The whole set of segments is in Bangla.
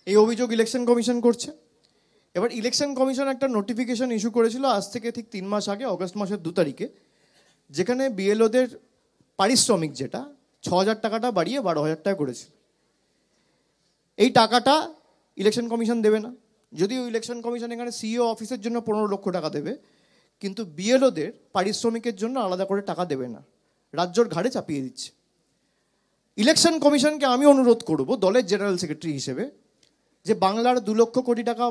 এই অভিযোগ ইলেকশন কমিশন করছে। এবার ইলেকশন কমিশন একটা নোটিফিকেশন ইস্যু করেছিল আজ থেকে ঠিক 3 মাস আগে, অগস্ট মাসের 2 তারিখে, যেখানে বিএলওদের পারিশ্রমিক যেটা 6,000 টাকাটা বাড়িয়ে 12,000 টাকা করেছিল। এই টাকাটা ইলেকশন কমিশন দেবে না, যদিও ইলেকশন কমিশন এখানে সিইও অফিসের জন্য 15 লক্ষ টাকা দেবে, কিন্তু বিএলওদের পারিশ্রমিকের জন্য আলাদা করে টাকা দেবে না, রাজ্যর ঘাড়ে চাপিয়ে দিচ্ছে। ইলেকশন কমিশনকে আমি অনুরোধ করব দলের জেনারেল সেক্রেটারি হিসেবে, যে বাংলার 2 লক্ষ কোটি টাকা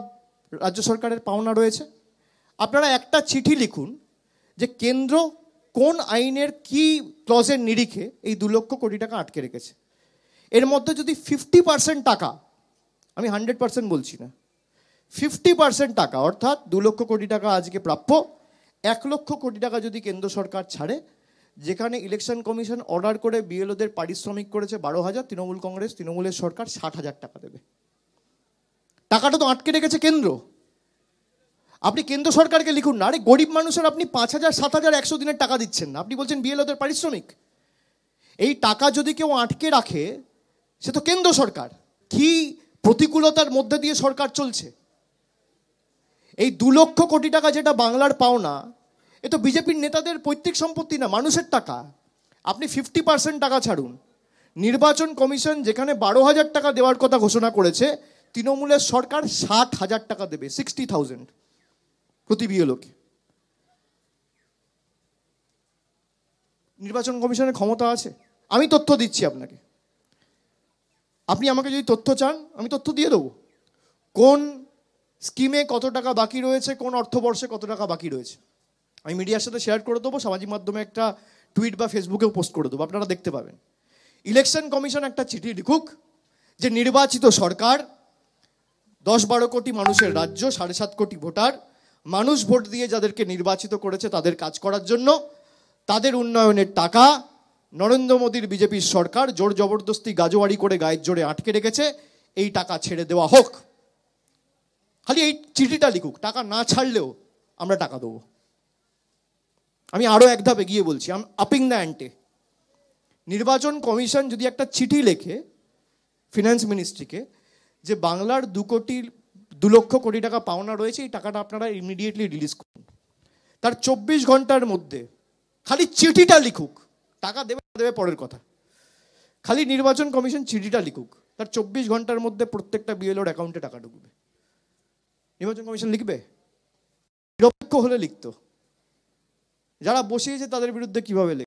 রাজ্য সরকারের পাওনা রয়েছে, আপনারা একটা চিঠি লিখুন যে কেন্দ্র কোন আইনের কি ক্লজের নিরিখে এই 2 লক্ষ কোটি টাকা আটকে রেখেছে। এর মধ্যে যদি 50% টাকা, আমি 100% বলছি না, 50% টাকা অর্থাৎ 2 লক্ষ কোটি টাকা আজকে প্রাপ্য, 1 লক্ষ কোটি টাকা যদি কেন্দ্র সরকার ছাড়ে, যেখানে ইলেকশন কমিশন অর্ডার করে বিএলওদের পারিশ্রমিক করেছে 12,000, তৃণমূলের সরকার 60,000 টাকা দেবে। টাকাটা তো আটকে রেখেছে কেন্দ্র। আপনি কেন্দ্র সরকারকে লিখুন না, আরে গরিব মানুষের আপনি 5,000, 7,000, 100 দিনের টাকা দিচ্ছেন না, আপনি বলছেন বিএলওদের পারিশ্রমিক। এই টাকা যদি কেউ আটকে রাখে সে তো কেন্দ্র সরকার। কি প্রতিকূলতার মধ্যে দিয়ে সরকার চলছে। এই 2 লক্ষ কোটি টাকা যেটা বাংলার পাওনা, এ তো বিজেপির নেতাদের পৈতৃক সম্পত্তি না, মানুষের টাকা। আপনি 50% টাকা ছাড়ুন, নির্বাচন কমিশন যেখানে 12,000 টাকা দেওয়ার কথা ঘোষণা করেছে, তৃণমূলের সরকার 60,000 টাকা দেবে, 60,000 প্রতি বিএলওকে। নির্বাচন কমিশনের ক্ষমতা আছে। আমি তথ্য দিচ্ছি আপনাকে, আপনি আমাকে যদি তথ্য চান আমি তথ্য দিয়ে দেবো, কোন স্কিমে কত টাকা বাকি রয়েছে, কোন অর্থবর্ষে কত টাকা বাকি রয়েছে। আমি মিডিয়ার সাথে শেয়ার করে দেবো, সামাজিক মাধ্যমে একটা টুইট বা ফেসবুকেও পোস্ট করে দেবো, আপনারা দেখতে পাবেন। ইলেকশন কমিশন একটা চিঠি লিখুক যে নির্বাচিত সরকার, 10-12 কোটি মানুষের রাজ্য, 7.5 কোটি ভোটার, মানুষ ভোট দিয়ে যাদেরকে নির্বাচিত করেছে তাদের কাজ করার জন্য, তাদের উন্নয়নের টাকা নরেন্দ্র মোদীর বিজেপির সরকার জোর জবরদস্তি গাজোয়ারি করে গায়ের জোরে আটকে রেখেছে, এই টাকা ছেড়ে দেওয়া হোক। খালি এই চিঠিটা লিখুক, টাকা না ছাড়লেও আমরা টাকা দেবো। আমি আরো এক ধাপ এগিয়ে বলছি, আই এম আপিং দ্য অ্যান্টে। নির্বাচন কমিশন যদি একটা চিঠি লেখে ফিনান্স মিনিস্ট্রিকে যে বাংলার 2 লক্ষ কোটি টাকা পাওনা রয়েছে, এই টাকাটা আপনারা ইমিডিয়েটলি রিলিজ করুন, তার 24 ঘন্টার মধ্যে খালি চিঠিটা লিখুক, টাকা দেবে দেবে পরের কথা, খালি নির্বাচন কমিশন চিঠিটা লিখুক, তার 24 ঘন্টার মধ্যে প্রত্যেকটা বিএলওর অ্যাকাউন্টে টাকা ঢুকবে। নির্বাচন কমিশন লিখবে, নিরপেক্ষ হলে লিখতো, যারা বসিয়েছে তাদের বিরুদ্ধে কিভাবে লিখবে।